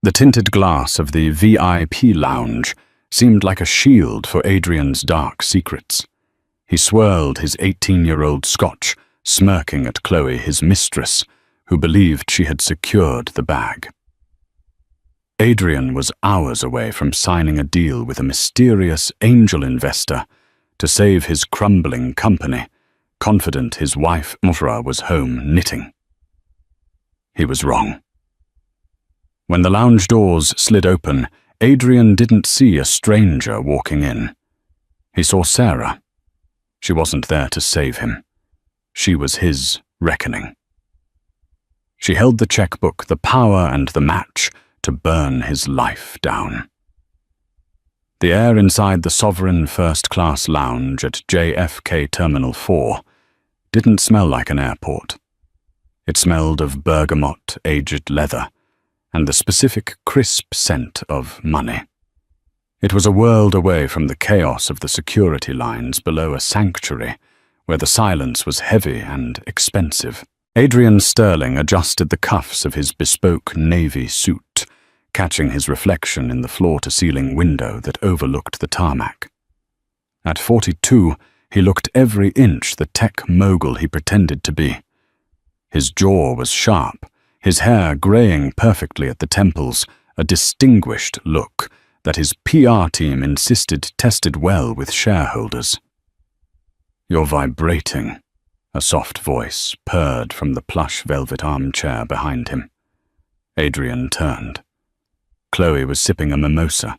The tinted glass of the VIP lounge seemed like a shield for Adrian's dark secrets. He swirled his 18-year-old scotch, smirking at Chloe, his mistress, who believed she had secured the bag. Adrian was hours away from signing a deal with a mysterious angel investor to save his crumbling company, confident his wife Mafia was home knitting. He was wrong. When the lounge doors slid open, Adrian didn't see a stranger walking in. He saw Sarah. She wasn't there to save him. She was his reckoning. She held the checkbook, the power and the match to burn his life down. The air inside the sovereign first-class lounge at JFK Terminal 4 didn't smell like an airport. It smelled of bergamot, aged leather, and the specific crisp scent of money. It was a world away from the chaos of the security lines below a sanctuary where the silence was heavy and expensive. Adrian Sterling adjusted the cuffs of his bespoke navy suit, catching his reflection in the floor-to-ceiling window that overlooked the tarmac. At 42, he looked every inch the tech mogul he pretended to be. His jaw was sharp, his hair graying perfectly at the temples, a distinguished look that his PR team insisted tested well with shareholders. "You're vibrating," a soft voice purred from the plush velvet armchair behind him. Adrian turned. Chloe was sipping a mimosa.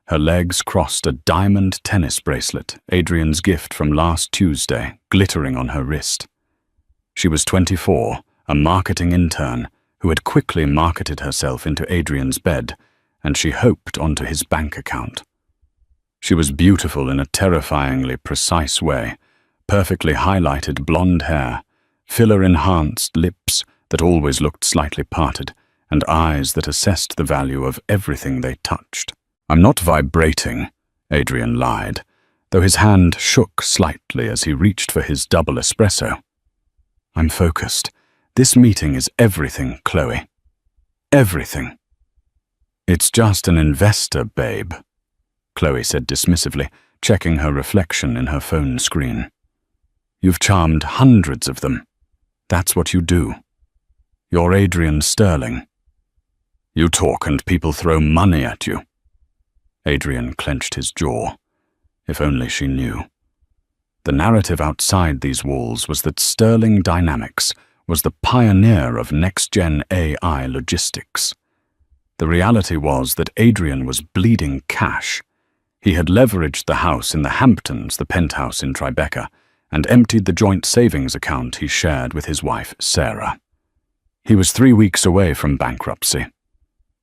Her legs crossed a diamond tennis bracelet, Adrian's gift from last Tuesday, glittering on her wrist. She was 24, a marketing intern who had quickly marketed herself into Adrian's bed, and she hoped onto his bank account. She was beautiful in a terrifyingly precise way, perfectly highlighted blonde hair, filler-enhanced lips that always looked slightly parted, and eyes that assessed the value of everything they touched. "I'm not vibrating," Adrian lied, though his hand shook slightly as he reached for his double espresso. "I'm focused. This meeting is everything, Chloe. Everything." "It's just an investor, babe," Chloe said dismissively, checking her reflection in her phone screen. "You've charmed hundreds of them. That's what you do. You're Adrian Sterling. You talk and people throw money at you." Adrian clenched his jaw. If only she knew. The narrative outside these walls was that Sterling Dynamics was the pioneer of next-gen AI logistics. The reality was that Adrian was bleeding cash. He had leveraged the house in the Hamptons, the penthouse in Tribeca, and emptied the joint savings account he shared with his wife, Sarah. He was 3 weeks away from bankruptcy.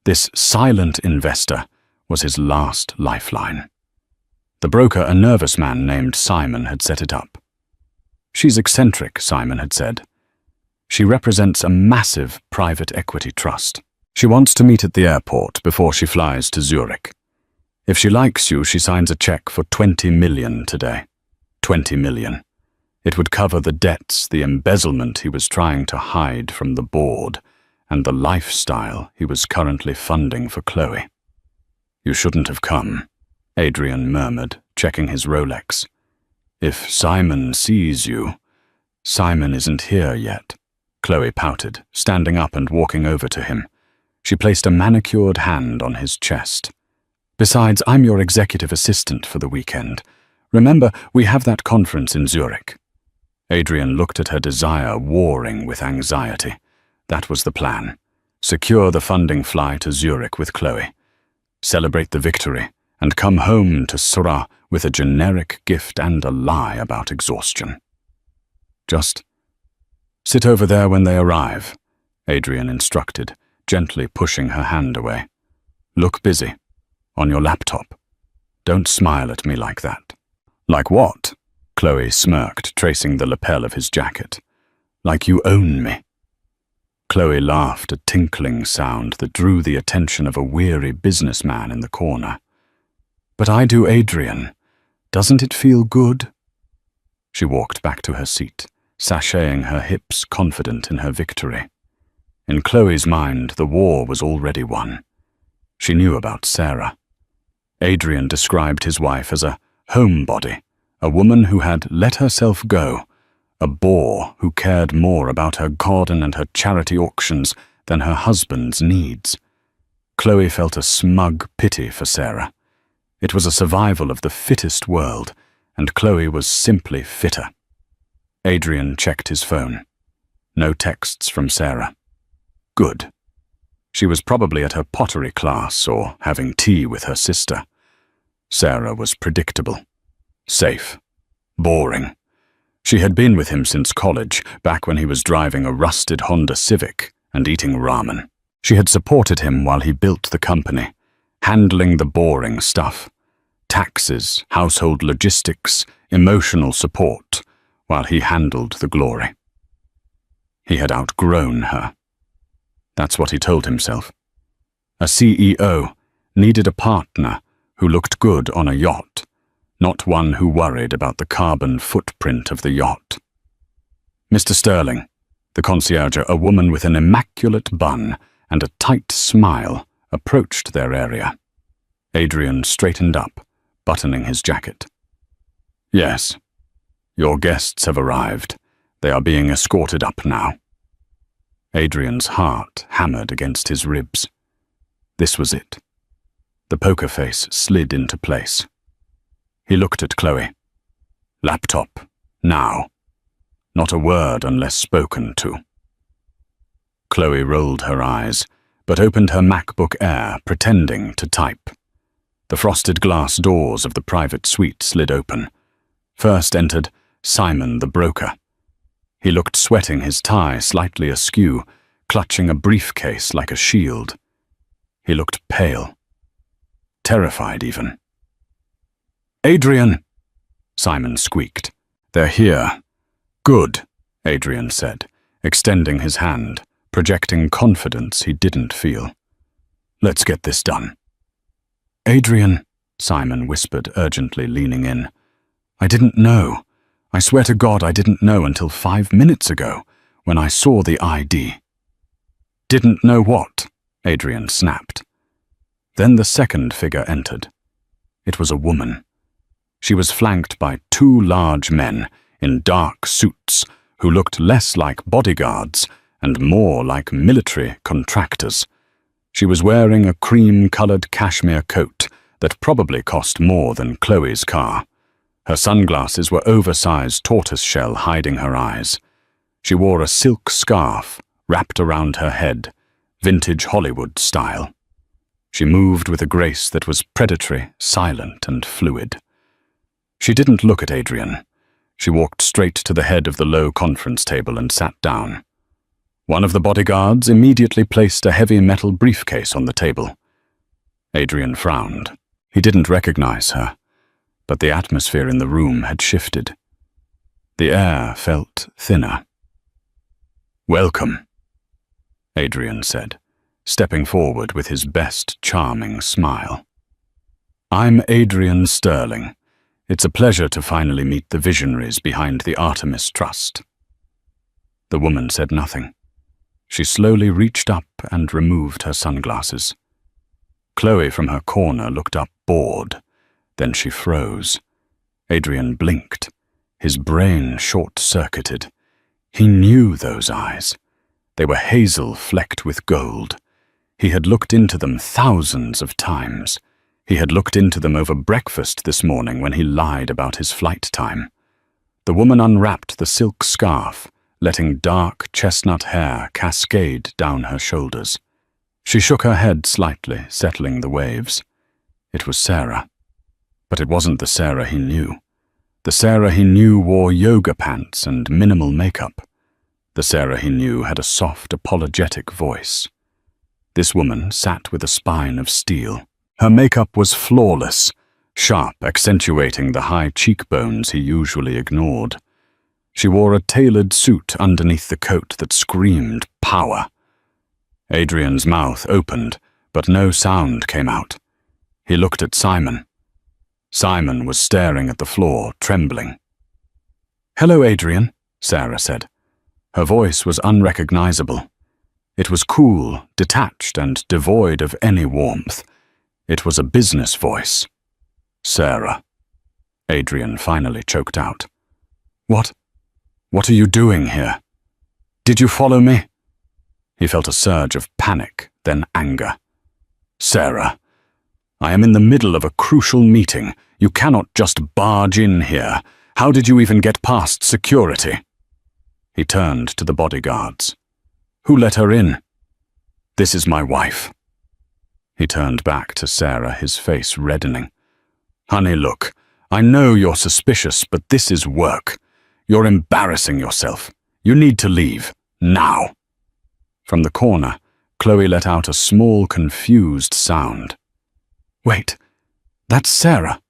This silent investor was his last lifeline. The broker, a nervous man named Simon, had set it up. "She's eccentric," Simon had said. "She represents a massive private equity trust. She wants to meet at the airport before she flies to Zurich. If she likes you, she signs a check for 20 million today. 20 million. It would cover the debts, the embezzlement he was trying to hide from the board, and the lifestyle he was currently funding for Chloe." "You shouldn't have come," Adrian murmured, checking his Rolex. "If Simon sees you—" "Simon isn't here yet," Chloe pouted, standing up and walking over to him. She placed a manicured hand on his chest. "Besides, I'm your executive assistant for the weekend. Remember, we have that conference in Zurich." Adrian looked at her desire warring with anxiety. That was the plan. Secure the funding fly to Zurich with Chloe. Celebrate the victory, and come home to Surah with a generic gift and a lie about exhaustion. "Just sit over there when they arrive," Adrian instructed, gently pushing her hand away. "Look busy. On your laptop. Don't smile at me like that." "Like what?" Chloe smirked, tracing the lapel of his jacket. "Like you own me." Chloe laughed, a tinkling sound that drew the attention of a weary businessman in the corner. "But I do, Adrian. Doesn't it feel good?" She walked back to her seat, sashaying her hips, confident in her victory. In Chloe's mind, the war was already won. She knew about Sarah. Adrian described his wife as a homebody, a woman who had let herself go, a bore who cared more about her garden and her charity auctions than her husband's needs. Chloe felt a smug pity for Sarah. It was a survival of the fittest world, and Chloe was simply fitter. Adrian checked his phone. No texts from Sarah. Good. She was probably at her pottery class or having tea with her sister. Sarah was predictable. Safe. Boring. She had been with him since college, back when he was driving a rusted Honda Civic and eating ramen. She had supported him while he built the company, handling the boring stuff. Taxes, household logistics, emotional support, while he handled the glory. He had outgrown her. That's what he told himself. A CEO needed a partner who looked good on a yacht, not one who worried about the carbon footprint of the yacht. Mr. Sterling, the concierge, a woman with an immaculate bun and a tight smile, approached their area. Adrian straightened up, buttoning his jacket. Yes, your guests have arrived. They are being escorted up now. Adrian's heart hammered against his ribs. This was it. The poker face slid into place. He looked at Chloe. Laptop, now. Not a word unless spoken to. Chloe rolled her eyes, but opened her MacBook Air, pretending to type. The frosted glass doors of the private suite slid open. First entered Simon the broker. He looked sweating, his tie slightly askew, clutching a briefcase like a shield. He looked pale. Terrified, even. Adrian! Simon squeaked. They're here. Good, Adrian said, extending his hand, projecting confidence he didn't feel. Let's get this done. Adrian, Simon whispered urgently, leaning in. I didn't know. I swear to God I didn't know until 5 minutes ago, when I saw the ID. Didn't know what? Adrian snapped. Then the second figure entered. It was a woman. She was flanked by 2 large men in dark suits who looked less like bodyguards and more like military contractors. She was wearing a cream-colored cashmere coat that probably cost more than Chloe's car. Her sunglasses were oversized tortoiseshell, hiding her eyes. She wore a silk scarf wrapped around her head, vintage Hollywood style. She moved with a grace that was predatory, silent, and fluid. She didn't look at Adrian. She walked straight to the head of the low conference table and sat down. One of the bodyguards immediately placed a heavy metal briefcase on the table. Adrian frowned. He didn't recognize her, but the atmosphere in the room had shifted. The air felt thinner. Welcome, Adrian said, stepping forward with his best charming smile. I'm Adrian Sterling. It's a pleasure to finally meet the visionaries behind the Artemis Trust. The woman said nothing. She slowly reached up and removed her sunglasses. Chloe from her corner looked up, bored. Then she froze. Adrian blinked. His brain short-circuited. He knew those eyes. They were hazel flecked with gold. He had looked into them thousands of times. He had looked into them over breakfast this morning when he lied about his flight time. The woman unwrapped the silk scarf, letting dark chestnut hair cascade down her shoulders. She shook her head slightly, settling the waves. It was Sarah. But it wasn't the Sarah he knew. The Sarah he knew wore yoga pants and minimal makeup. The Sarah he knew had a soft, apologetic voice. This woman sat with a spine of steel. Her makeup was flawless, sharp, accentuating the high cheekbones he usually ignored. She wore a tailored suit underneath the coat that screamed power. Adrian's mouth opened, but no sound came out. He looked at Simon. Simon was staring at the floor, trembling. Hello, Adrian, Sarah said. Her voice was unrecognizable. It was cool, detached, and devoid of any warmth, It was a business voice. "Sarah," Adrian finally choked out. What are you doing here? Did you follow me?" He felt a surge of panic, then anger. "Sarah, I am in the middle of a crucial meeting. You cannot just barge in here. How did you even get past security?" He turned to the bodyguards. "Who let her in?" "This is my wife." He turned back to Sarah, his face reddening. "Honey, look, I know you're suspicious, but this is work. You're embarrassing yourself. You need to leave, now." From the corner, Chloe let out a small, confused sound. "Wait, that's Sarah."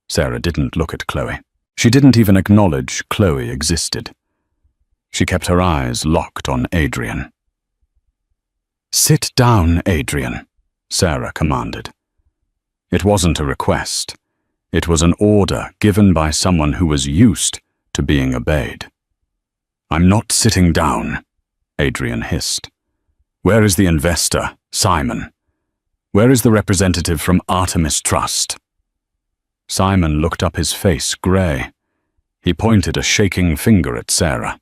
Sarah didn't look at Chloe. She didn't even acknowledge Chloe existed. She kept her eyes locked on Adrian. "Sit down, Adrian," Sarah commanded. It wasn't a request. It was an order given by someone who was used to being obeyed. "I'm not sitting down," Adrian hissed. "Where is the investor, Simon? Where is the representative from Artemis Trust?" Simon looked up, his face grey. He pointed a shaking finger at Sarah.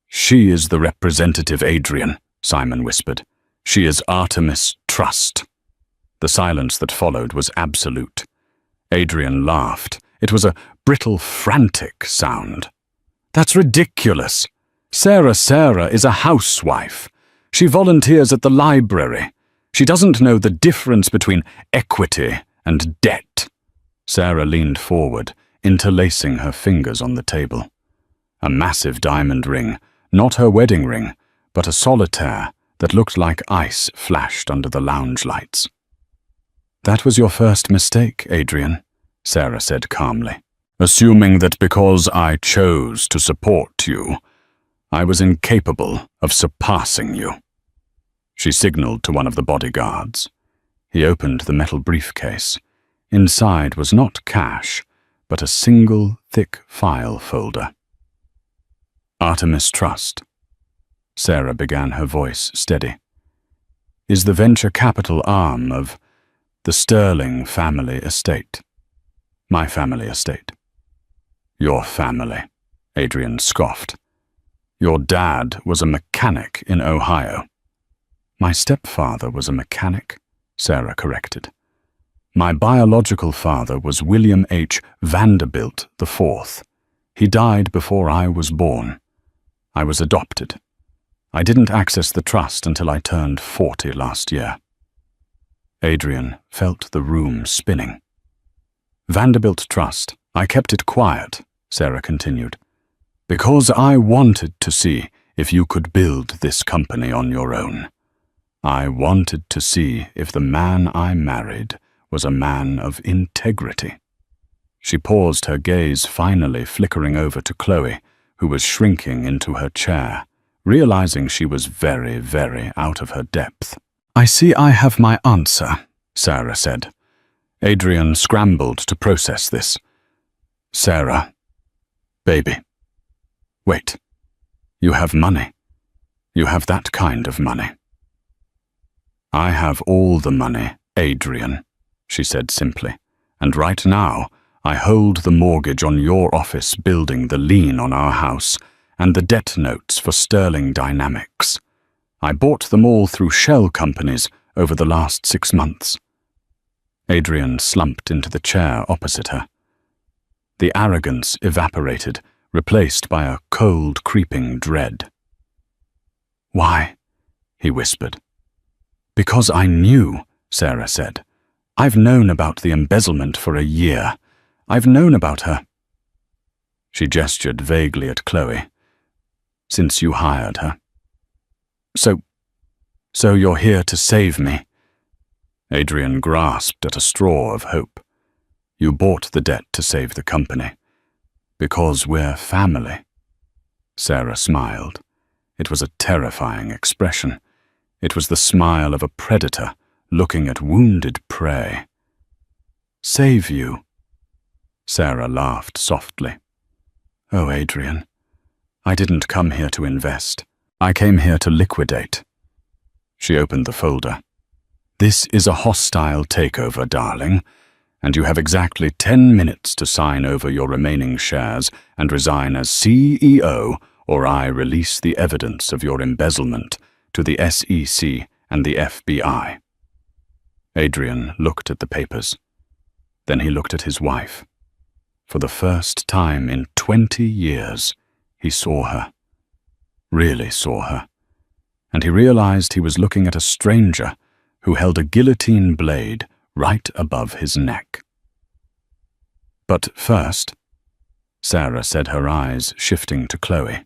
"She is the representative, Adrian," Simon whispered. "She is Artemis Trust." The silence that followed was absolute. Adrian laughed. It was a brittle, frantic sound. "That's ridiculous. Sarah is a housewife. She volunteers at the library. She doesn't know the difference between equity and debt." Sarah leaned forward, interlacing her fingers on the table. A massive diamond ring, not her wedding ring, but a solitaire that looked like ice flashed under the lounge lights. "That was your first mistake, Adrian," Sarah said calmly. "Assuming that because I chose to support you, I was incapable of surpassing you." She signaled to one of the bodyguards. He opened the metal briefcase. Inside was not cash, but a single, thick file folder. "Artemis Trust," Sarah began, her voice steady, "is the venture capital arm of the Sterling family estate. My family estate." "Your family," Adrian scoffed. "Your dad was a mechanic in Ohio." "My stepfather was a mechanic," Sarah corrected. "My biological father was William H. Vanderbilt IV. He died before I was born. I was adopted. I didn't access the trust until I turned 40 last year." Adrian felt the room spinning. "Vanderbilt Trust, I kept it quiet," Sarah continued, "because I wanted to see if you could build this company on your own. I wanted to see if the man I married was a man of integrity." She paused, her gaze finally flickering over to Chloe, who was shrinking into her chair, realizing she was very, very out of her depth. "I see I have my answer," Sarah said. Adrian scrambled to process this. "Sarah, baby, wait, you have money. You have that kind of money." "I have all the money, Adrian," she said simply, "and right now I hold the mortgage on your office building, the lien on our house, and the debt notes for Sterling Dynamics. I bought them all through shell companies over the last 6 months. Adrian slumped into the chair opposite her. The arrogance evaporated, replaced by a cold, creeping dread. "Why?" he whispered. "Because I knew," Sarah said. "I've known about the embezzlement for a year. I've known about her." She gestured vaguely at Chloe. "Since you hired her. So you're here to save me." Adrian grasped at a straw of hope. "You bought the debt to save the company. Because we're family." Sarah smiled. It was a terrifying expression. It was the smile of a predator looking at wounded prey. "Save you?" Sarah laughed softly. "Oh, Adrian, I didn't come here to invest. I came here to liquidate." She opened the folder. This is a hostile takeover, darling, and you have exactly 10 minutes to sign over your remaining shares and resign as CEO, or I release the evidence of your embezzlement to the SEC and the FBI. Adrian looked at the papers. Then he looked at his wife. For the first time in 20 years, he saw her. Really saw her. And he realized he was looking at a stranger who held a guillotine blade right above his neck. But first, Sarah said, her eyes shifting to Chloe,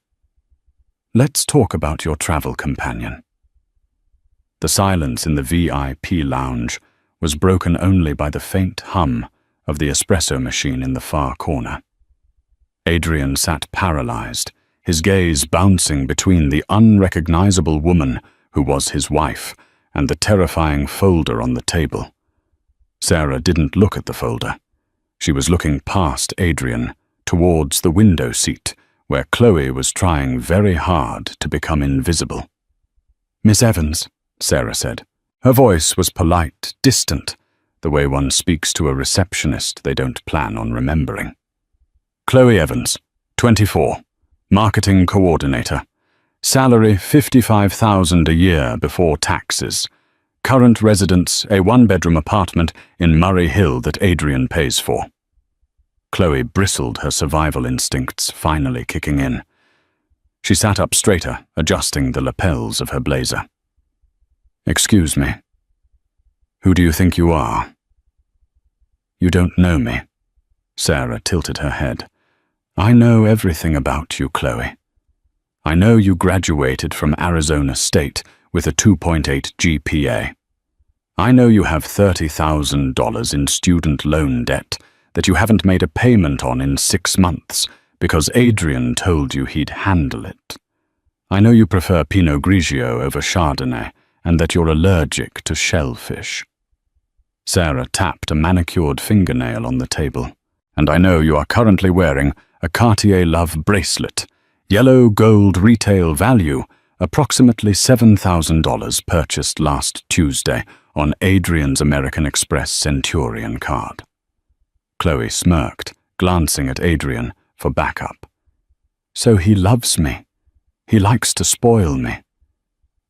let's talk about your travel companion. The silence in the VIP lounge was broken only by the faint hum of the espresso machine in the far corner. Adrian sat paralyzed, his gaze bouncing between the unrecognizable woman who was his wife and the terrifying folder on the table. Sarah didn't look at the folder. She was looking past Adrian, towards the window seat, where Chloe was trying very hard to become invisible. "Miss Evans," Sarah said. Her voice was polite, distant, the way one speaks to a receptionist they don't plan on remembering. "Chloe Evans, 24, marketing coordinator. Salary $55,000 a year before taxes. Current residence, a one-bedroom apartment in Murray Hill that Adrian pays for." Chloe bristled, her survival instincts finally kicking in. She sat up straighter, adjusting the lapels of her blazer. "Excuse me. Who do you think you are?" "You don't know me." Sarah tilted her head. "I know everything about you, Chloe. I know you graduated from Arizona State with a 2.8 GPA. I know you have $30,000 in student loan debt that you haven't made a payment on in 6 months because Adrian told you he'd handle it. I know you prefer Pinot Grigio over Chardonnay and that you're allergic to shellfish." Sarah tapped a manicured fingernail on the table. "And I know you are currently wearing a Cartier Love bracelet, yellow gold retail value, approximately $7,000 purchased last Tuesday on Adrian's American Express Centurion card." Chloe smirked, glancing at Adrian for backup. "So he loves me. He likes to spoil me.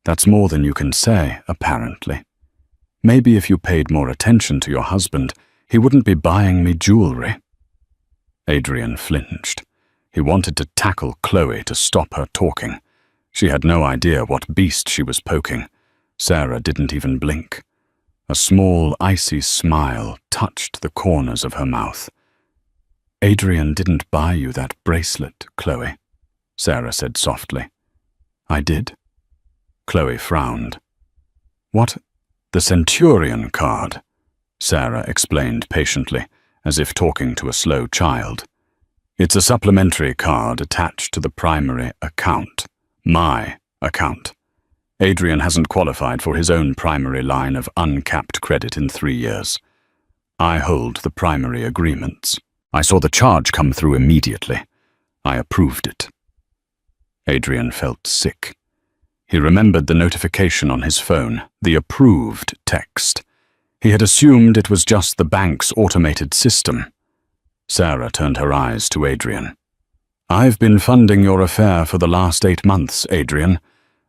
That's more than you can say, apparently. Maybe if you paid more attention to your husband, he wouldn't be buying me jewelry." Adrian flinched. He wanted to tackle Chloe to stop her talking. She had no idea what beast she was poking. Sarah didn't even blink. A small, icy smile touched the corners of her mouth. "Adrian didn't buy you that bracelet, Chloe," Sarah said softly. "I did." Chloe frowned. "What? The Centurion card?" Sarah explained patiently, as if talking to a slow child. "It's a supplementary card attached to the primary account. My account. Adrian hasn't qualified for his own primary line of uncapped credit in 3 years. I hold the primary agreements. I saw the charge come through immediately. I approved it." Adrian felt sick. He remembered the notification on his phone, the approved text. He had assumed it was just the bank's automated system. Sarah turned her eyes to Adrian. "I've been funding your affair for the last 8 months, Adrian.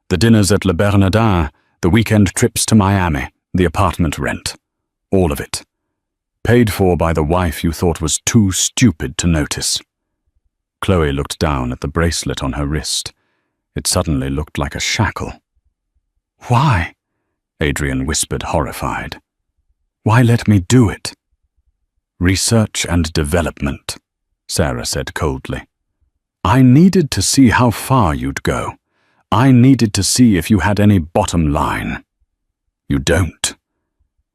The dinners at Le Bernardin, the weekend trips to Miami, the apartment rent. All of it. Paid for by the wife you thought was too stupid to notice." Chloe looked down at the bracelet on her wrist. It suddenly looked like a shackle. "Why?" Adrian whispered, horrified. "Why let me do it?" "Research and development," Sarah said coldly. "I needed to see how far you'd go. I needed to see if you had any bottom line. You don't.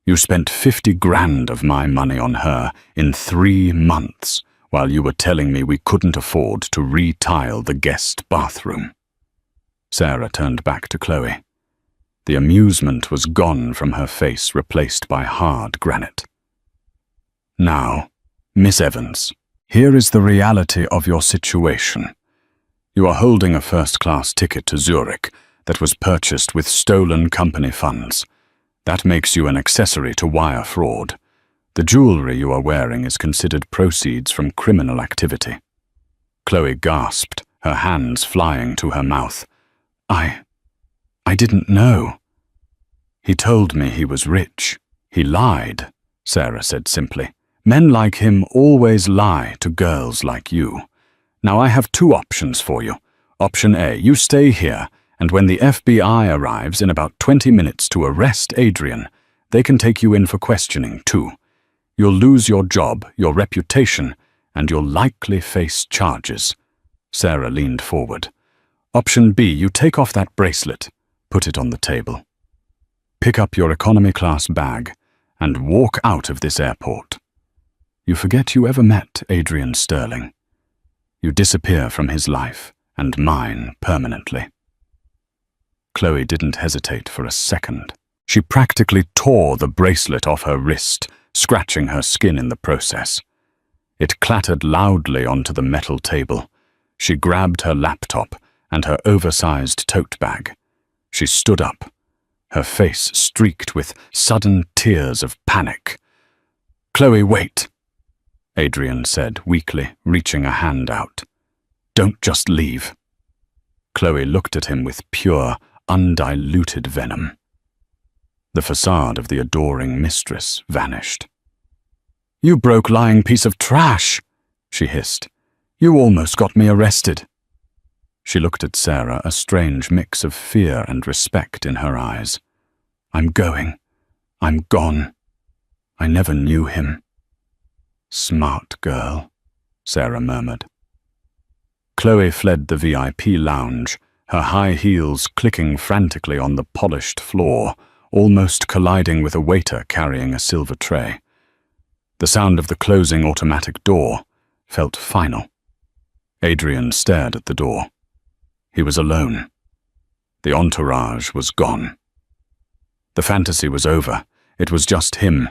You spent 50 grand of my money on her in 3 months while you were telling me we couldn't afford to re-tile the guest bathroom." Sarah turned back to Chloe. The amusement was gone from her face, replaced by hard granite. "Now, Miss Evans, here is the reality of your situation. You are holding a first-class ticket to Zurich that was purchased with stolen company funds. That makes you an accessory to wire fraud. The jewelry you are wearing is considered proceeds from criminal activity. Chloe gasped, her hands flying to her mouth. I didn't know. He told me he was rich. He lied, Sarah said simply. Men like him always lie to girls like you. Now I have two options for you. Option A, you stay here, and when the FBI arrives in about 20 minutes to arrest Adrian, they can take you in for questioning too. You'll lose your job, your reputation, and you'll likely face charges. Sarah leaned forward. Option B, you take off that bracelet, put it on the table. Pick up your economy class bag and walk out of this airport. You forget you ever met Adrian Sterling. You disappear from his life and mine permanently. Chloe didn't hesitate for a second. She practically tore the bracelet off her wrist, scratching her skin in the process. It clattered loudly onto the metal table. She grabbed her laptop and her oversized tote bag. She stood up, her face streaked with sudden tears of panic. "Chloe, wait," Adrian said weakly, reaching a hand out. "Don't just leave." Chloe looked at him with pure, undiluted venom. The facade of the adoring mistress vanished. "You broke-lying piece of trash," she hissed. "You almost got me arrested." She looked at Sarah, a strange mix of fear and respect in her eyes. "I'm going. I'm gone. I never knew him." "Smart girl," Sarah murmured. Chloe fled the VIP lounge, her high heels clicking frantically on the polished floor, almost colliding with a waiter carrying a silver tray. The sound of the closing automatic door felt final. Adrian stared at the door. He was alone. The entourage was gone. The fantasy was over. It was just him,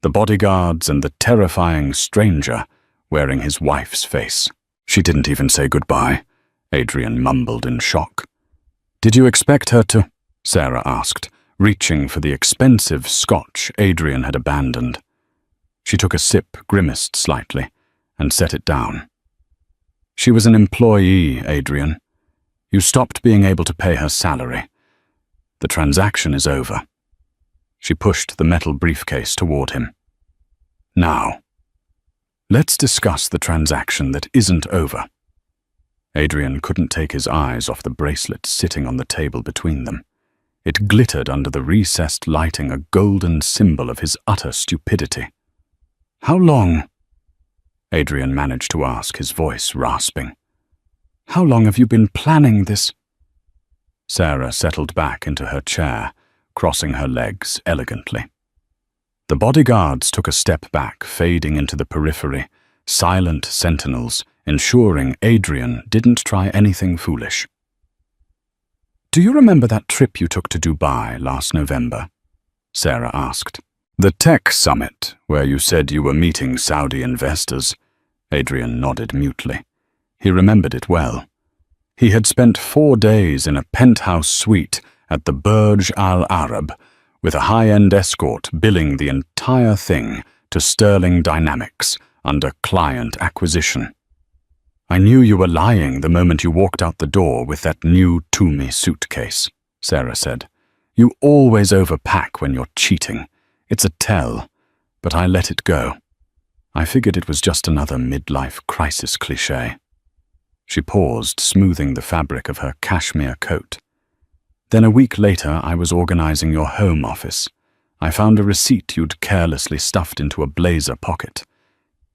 the bodyguards and the terrifying stranger wearing his wife's face. "She didn't even say goodbye," Adrian mumbled in shock. "Did you expect her to?" Sarah asked, reaching for the expensive scotch Adrian had abandoned. She took a sip, grimaced slightly, and set it down. "She was an employee, Adrian. You stopped being able to pay her salary. The transaction is over." She pushed the metal briefcase toward him. "Now, let's discuss the transaction that isn't over." Adrian couldn't take his eyes off the bracelet sitting on the table between them. It glittered under the recessed lighting, a golden symbol of his utter stupidity. "How long?" Adrian managed to ask, his voice rasping. "How long have you been planning this?" Sarah settled back into her chair, crossing her legs elegantly. The bodyguards took a step back, fading into the periphery, silent sentinels, ensuring Adrian didn't try anything foolish. "Do you remember that trip you took to Dubai last November?" Sarah asked. "The tech summit, where you said you were meeting Saudi investors." Adrian nodded mutely. He remembered it well. He had spent 4 days in a penthouse suite at the Burj Al Arab, with a high-end escort billing the entire thing to Sterling Dynamics under client acquisition. "I knew you were lying the moment you walked out the door with that new Toomey suitcase," Sarah said. "You always overpack when you're cheating. It's a tell, but I let it go. I figured it was just another midlife crisis cliché." She paused, smoothing the fabric of her cashmere coat. "Then a week later, I was organizing your home office. I found a receipt you'd carelessly stuffed into a blazer pocket.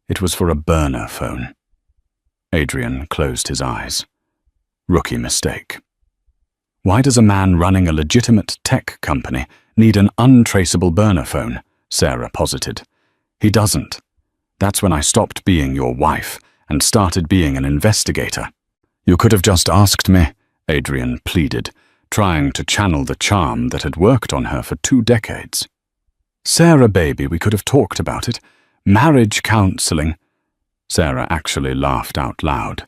It was for a burner phone." Adrian closed his eyes. Rookie mistake. "Why does a man running a legitimate tech company need an untraceable burner phone?" Sarah posited. "He doesn't. That's when I stopped being your wife and started being an investigator." "You could have just asked me," Adrian pleaded, trying to channel the charm that had worked on her for 2 decades. "Sarah, baby, we could have talked about it. Marriage counseling." Sarah actually laughed out loud.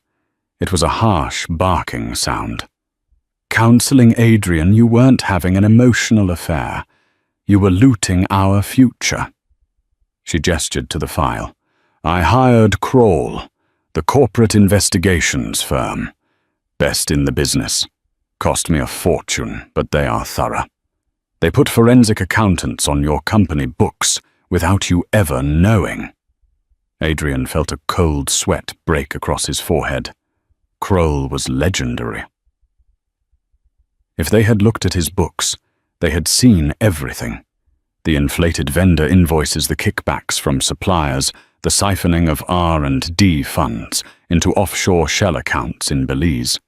It was a harsh, barking sound. "Counseling Adrian, you weren't having an emotional affair. You were looting our future." She gestured to the file. "I hired Kroll, the corporate investigations firm. Best in the business. Cost me a fortune, but they are thorough. They put forensic accountants on your company books without you ever knowing." Adrian felt a cold sweat break across his forehead. Kroll was legendary. If they had looked at his books, they had seen everything. The inflated vendor invoices, the kickbacks from suppliers, the siphoning of R&D funds into offshore shell accounts in Belize.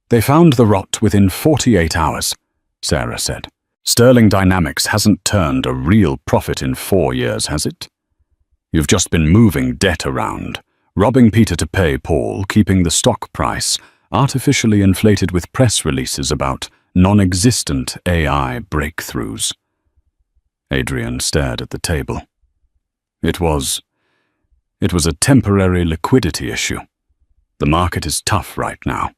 "They found the rot within 48 hours, Sarah said. "Sterling Dynamics hasn't turned a real profit in 4 years, has it? You've just been moving debt around, robbing Peter to pay Paul, keeping the stock price artificially inflated with press releases about non-existent AI breakthroughs." Adrian stared at the table. It was a temporary liquidity issue. The market is tough right now.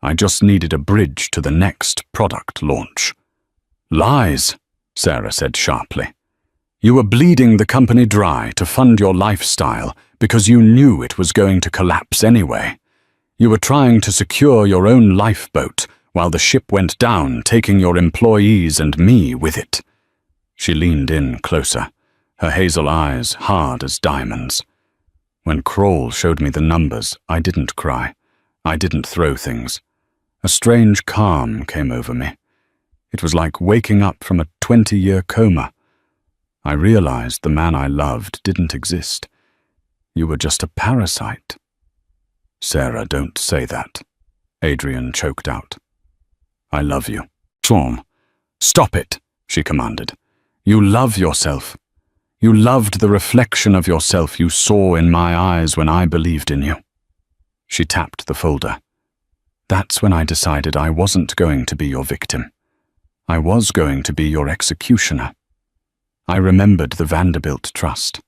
I just needed a bridge to the next product launch. "Lies," Sarah said sharply. "You were bleeding the company dry to fund your lifestyle because you knew it was going to collapse anyway. You were trying to secure your own lifeboat while the ship went down, taking your employees and me with it." She leaned in closer, her hazel eyes hard as diamonds. "When Kroll showed me the numbers, I didn't cry. I didn't throw things. A strange calm came over me. It was like waking up from a 20-year coma. I realized the man I loved didn't exist. You were just a parasite." "Sarah, don't say that," Adrian choked out. "I love you." "Tom, stop it," she commanded. "You love yourself. You loved the reflection of yourself you saw in my eyes when I believed in you." She tapped the folder. "That's when I decided I wasn't going to be your victim. I was going to be your executioner. I remembered the Vanderbilt Trust,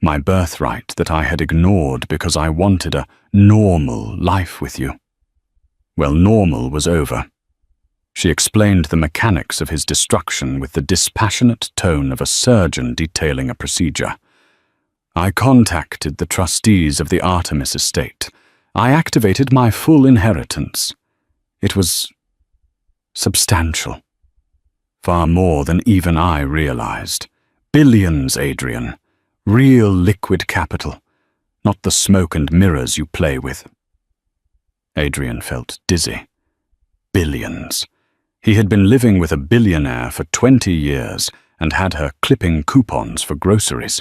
my birthright that I had ignored because I wanted a normal life with you. Well, normal was over." She explained the mechanics of his destruction with the dispassionate tone of a surgeon detailing a procedure. "I contacted the trustees of the Artemis estate. I activated my full inheritance. It was substantial. Far more than even I realized. Billions, Adrian. Real liquid capital, not the smoke and mirrors you play with." Adrian felt dizzy. Billions. He had been living with a billionaire for 20 years and had her clipping coupons for groceries.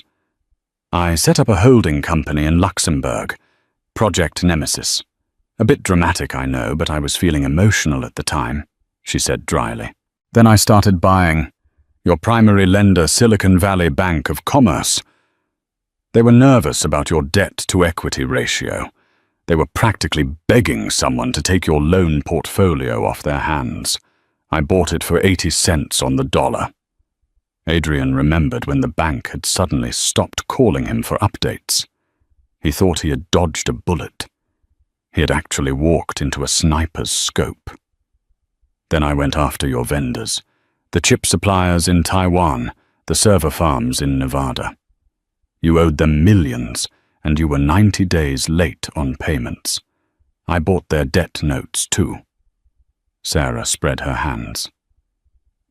"I set up a holding company in Luxembourg, Project Nemesis. A bit dramatic, I know, but I was feeling emotional at the time," she said dryly. "Then I started buying your primary lender, Silicon Valley Bank of Commerce. They were nervous about your debt-to-equity ratio. They were practically begging someone to take your loan portfolio off their hands. I bought it for 80 cents on the dollar." Adrian remembered when the bank had suddenly stopped calling him for updates. He thought he had dodged a bullet. He had actually walked into a sniper's scope. "Then I went after your vendors, the chip suppliers in Taiwan, the server farms in Nevada. You owed them millions, and you were 90 days late on payments. I bought their debt notes too." Sarah spread her hands.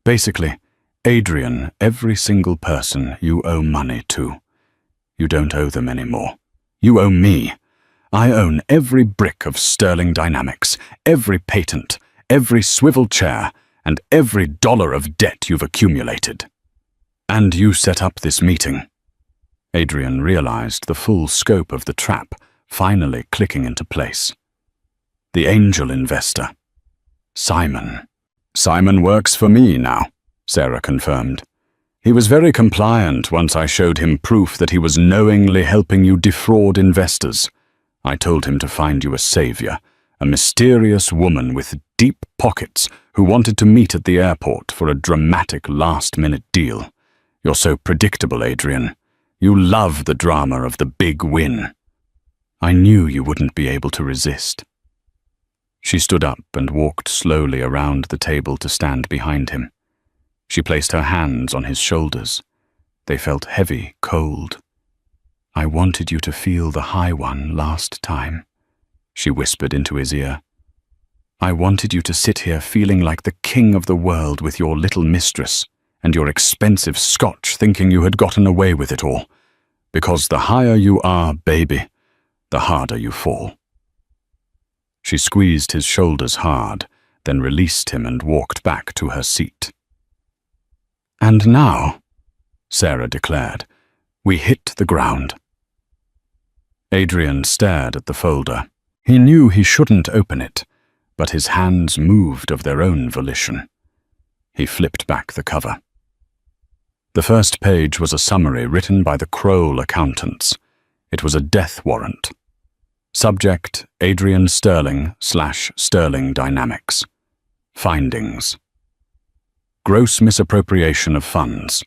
"Basically, Adrian, every single person you owe money to. You don't owe them anymore. You owe me. I own every brick of Sterling Dynamics, every patent, every swivel chair, and every dollar of debt you've accumulated. And you set up this meeting." Adrian realized the full scope of the trap finally clicking into place. The angel investor. Simon. "Simon works for me now," Sarah confirmed. "He was very compliant once I showed him proof that he was knowingly helping you defraud investors. I told him to find you a savior, a mysterious woman with deep pockets who wanted to meet at the airport for a dramatic last-minute deal. You're so predictable, Adrian. You love the drama of the big win. I knew you wouldn't be able to resist." She stood up and walked slowly around the table to stand behind him. She placed her hands on his shoulders. They felt heavy, cold. "I wanted you to feel the high one last time," she whispered into his ear. "I wanted you to sit here feeling like the king of the world with your little mistress and your expensive scotch, thinking you had gotten away with it all. Because the higher you are, baby, the harder you fall." She squeezed his shoulders hard, then released him and walked back to her seat. "And now," Sarah declared, "we hit the ground." Adrian stared at the folder. He knew he shouldn't open it, but his hands moved of their own volition. He flipped back the cover. The first page was a summary written by the Kroll accountants. It was a death warrant. Subject: Adrian Sterling / Sterling Dynamics. Findings: gross misappropriation of funds,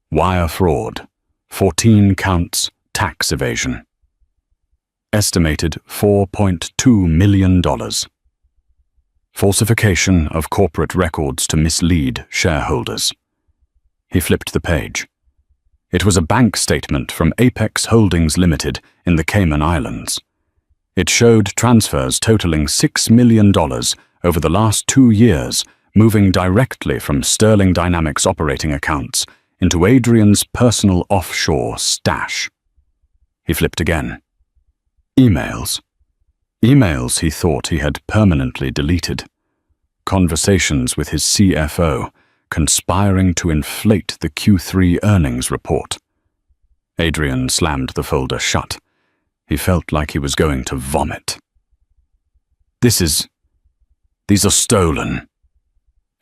wire fraud, 14 counts, tax evasion. Estimated $4.2 million. Falsification of corporate records to mislead shareholders. He flipped the page. It was a bank statement from Apex Holdings Limited in the Cayman Islands. It showed transfers totaling $6 million over the last 2 years, moving directly from Sterling Dynamics operating accounts into Adrian's personal offshore stash. He flipped again. Emails. Emails he thought he had permanently deleted. Conversations with his CFO, conspiring to inflate the Q3 earnings report. Adrian slammed the folder shut. He felt like he was going to vomit. These are stolen,"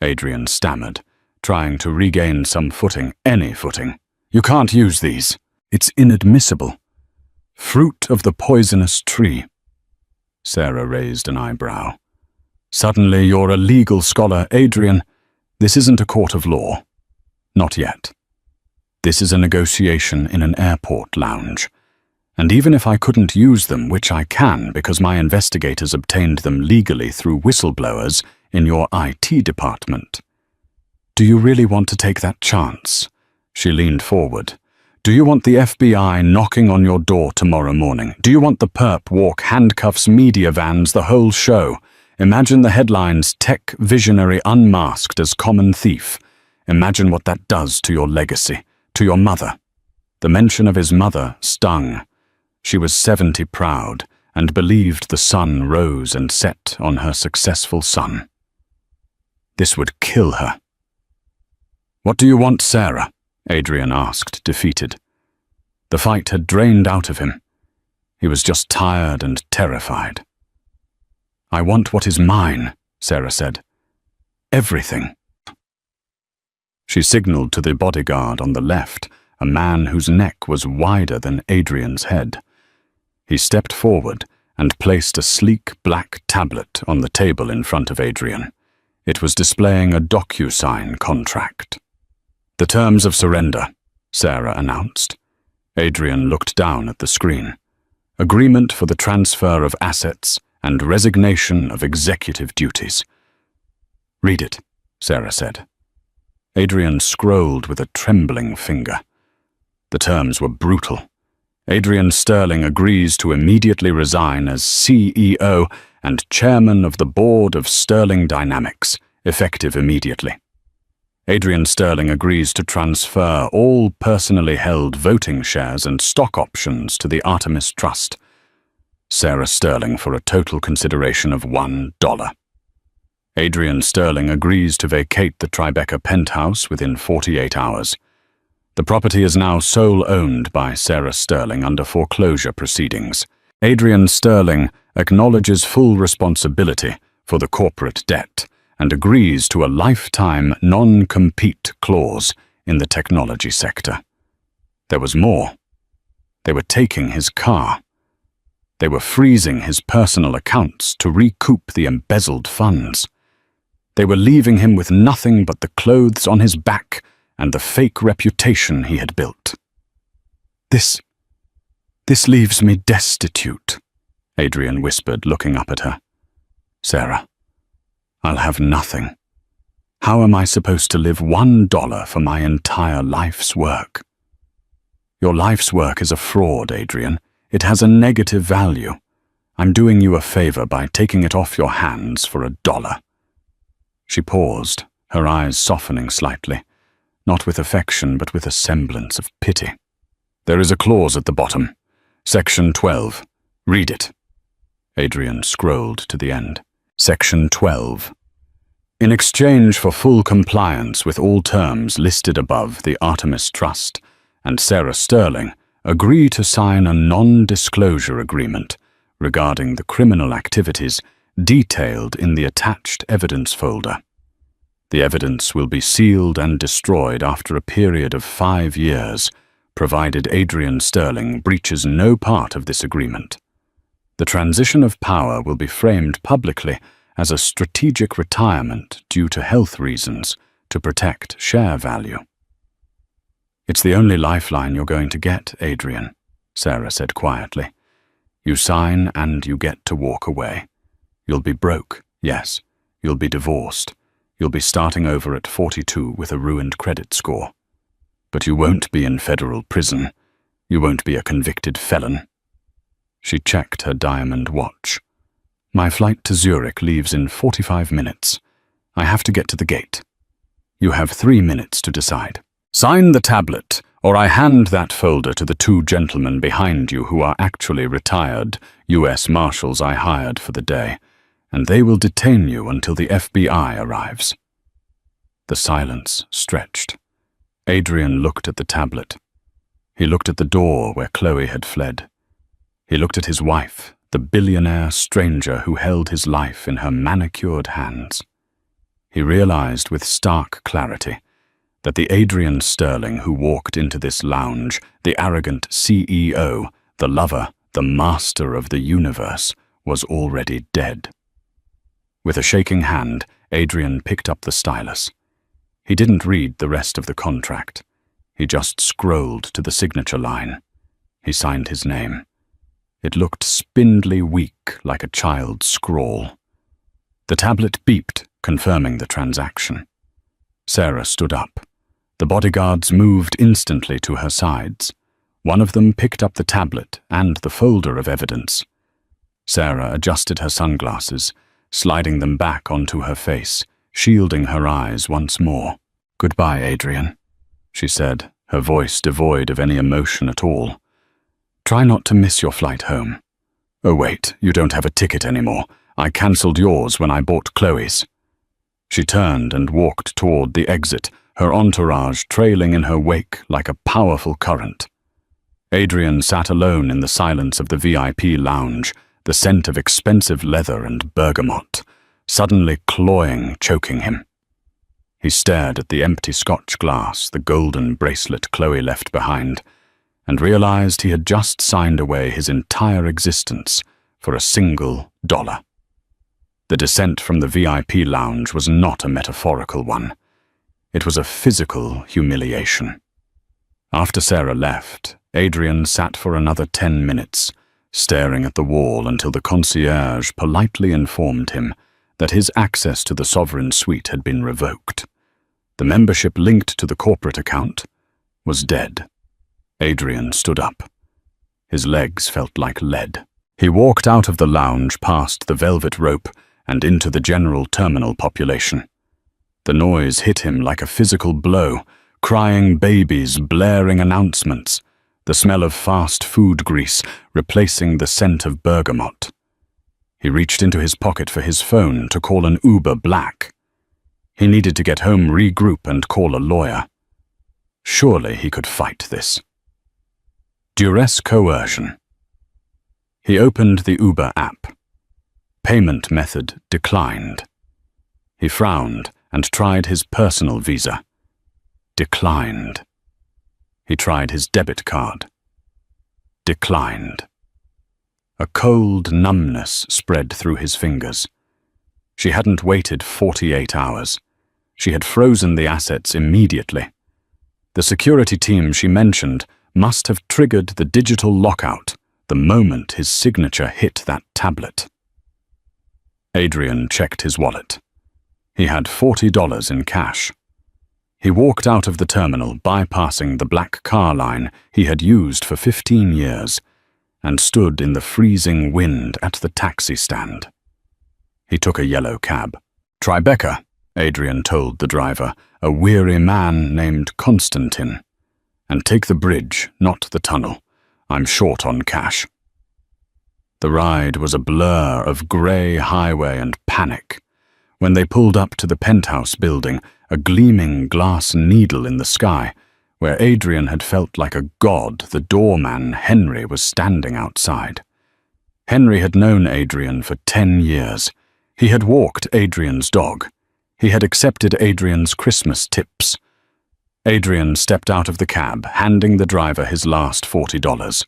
Adrian stammered, trying to regain some footing, any footing. "You can't use these. It's inadmissible. Fruit of the poisonous tree." Sarah raised an eyebrow. "Suddenly you're a legal scholar, Adrian. This isn't a court of law. Not yet. This is a negotiation in an airport lounge. And even if I couldn't use them, which I can because my investigators obtained them legally through whistleblowers in your IT department. Do you really want to take that chance?" She leaned forward. "Do you want the FBI knocking on your door tomorrow morning? Do you want the perp walk handcuffs media vans the whole show? Imagine the headlines, tech visionary unmasked as common thief. Imagine what that does to your legacy, to your mother." The mention of his mother stung. She was 70 proud and believed the sun rose and set on her successful son. This would kill her. "What do you want, Sarah?" Adrian asked, defeated. The fight had drained out of him. He was just tired and terrified. "I want what is mine," Sarah said. "Everything." She signaled to the bodyguard on the left, a man whose neck was wider than Adrian's head. He stepped forward and placed a sleek black tablet on the table in front of Adrian. It was displaying a DocuSign contract. "The terms of surrender," Sarah announced. Adrian looked down at the screen. "Agreement for the transfer of assets and resignation of executive duties." "Read it," Sarah said. Adrian scrolled with a trembling finger. The terms were brutal. Adrian Sterling agrees to immediately resign as CEO and chairman of the board of Sterling Dynamics, effective immediately. Adrian Sterling agrees to transfer all personally held voting shares and stock options to the Artemis Trust. Sarah Sterling for a total consideration of $1. Adrian Sterling agrees to vacate the Tribeca penthouse within 48 hours. The property is now sole owned by Sarah Sterling under foreclosure proceedings. Adrian Sterling acknowledges full responsibility for the corporate debt and agrees to a lifetime non-compete clause in the technology sector. There was more. They were taking his car. They were freezing his personal accounts to recoup the embezzled funds. They were leaving him with nothing but the clothes on his back and the fake reputation he had built. This leaves me destitute," Adrian whispered, looking up at her. "Sarah, I'll have nothing. How am I supposed to live $1 for my entire life's work? Your life's work is a fraud, Adrian. It has a negative value. I'm doing you a favor by taking it off your hands for $1. She paused, her eyes softening slightly, not with affection but with a semblance of pity. There is a clause at the bottom. Section 12. Read it. Adrian scrolled to the end. Section 12. In exchange for full compliance with all terms listed above, the Artemis Trust and Sarah Sterling agree to sign a non-disclosure agreement regarding the criminal activities detailed in the attached evidence folder. The evidence will be sealed and destroyed after a period of 5 years, provided Adrian Sterling breaches no part of this agreement. The transition of power will be framed publicly as a strategic retirement due to health reasons to protect share value. It's the only lifeline you're going to get, Adrian, Sarah said quietly. You sign and you get to walk away. You'll be broke, yes. You'll be divorced. You'll be starting over at 42 with a ruined credit score. But you won't be in federal prison. You won't be a convicted felon. She checked her diamond watch. My flight to Zurich leaves in 45 minutes. I have to get to the gate. You have 3 minutes to decide. Sign the tablet, or I hand that folder to the 2 gentlemen behind you who are actually retired U.S. Marshals I hired for the day, and they will detain you until the FBI arrives. The silence stretched. Adrian looked at the tablet. He looked at the door where Chloe had fled. He looked at his wife, the billionaire stranger who held his life in her manicured hands. He realized with stark clarity that the Adrian Sterling who walked into this lounge, the arrogant CEO, the lover, the master of the universe, was already dead. With a shaking hand, Adrian picked up the stylus. He didn't read the rest of the contract. He just scrolled to the signature line. He signed his name. It looked spindly weak, like a child's scrawl. The tablet beeped, confirming the transaction. Sarah stood up. The bodyguards moved instantly to her sides. One of them picked up the tablet and the folder of evidence. Sarah adjusted her sunglasses, sliding them back onto her face, shielding her eyes once more. "Goodbye, Adrian," she said, her voice devoid of any emotion at all. "Try not to miss your flight home." "Oh wait, you don't have a ticket anymore. I cancelled yours when I bought Chloe's." She turned and walked toward the exit, her entourage trailing in her wake like a powerful current. Adrian sat alone in the silence of the VIP lounge, the scent of expensive leather and bergamot, suddenly cloying, choking him. He stared at the empty Scotch glass, the golden bracelet Chloe left behind, and realized he had just signed away his entire existence for a single $1. The descent from the VIP lounge was not a metaphorical one. It was a physical humiliation. After Sarah left, Adrian sat for another 10 minutes, staring at the wall until the concierge politely informed him that his access to the Sovereign Suite had been revoked. The membership linked to the corporate account was dead. Adrian stood up. His legs felt like lead. He walked out of the lounge past the velvet rope and into the general terminal population. The noise hit him like a physical blow, crying babies, blaring announcements, the smell of fast food grease replacing the scent of bergamot. He reached into his pocket for his phone to call an Uber Black. He needed to get home, regroup, and call a lawyer. Surely he could fight this. Duress coercion. He opened the Uber app. Payment method declined. He frowned and tried his personal visa. Declined. He tried his debit card. Declined. A cold numbness spread through his fingers. She hadn't waited 48 hours. She had frozen the assets immediately. The security team she mentioned must have triggered the digital lockout the moment his signature hit that tablet. Adrian checked his wallet. He had $40 in cash. He walked out of the terminal, bypassing the black car line he had used for 15 years, and stood in the freezing wind at the taxi stand. He took a yellow cab. "Tribeca," Adrian told the driver, a weary man named Constantine. "And take the bridge, not the tunnel. I'm short on cash." The ride was a blur of grey highway and panic. When they pulled up to the penthouse building, a gleaming glass needle in the sky, where Adrian had felt like a god, the doorman Henry was standing outside. Henry had known Adrian for 10 years. He had walked Adrian's dog. He had accepted Adrian's Christmas tips. Adrian stepped out of the cab, handing the driver his last $40.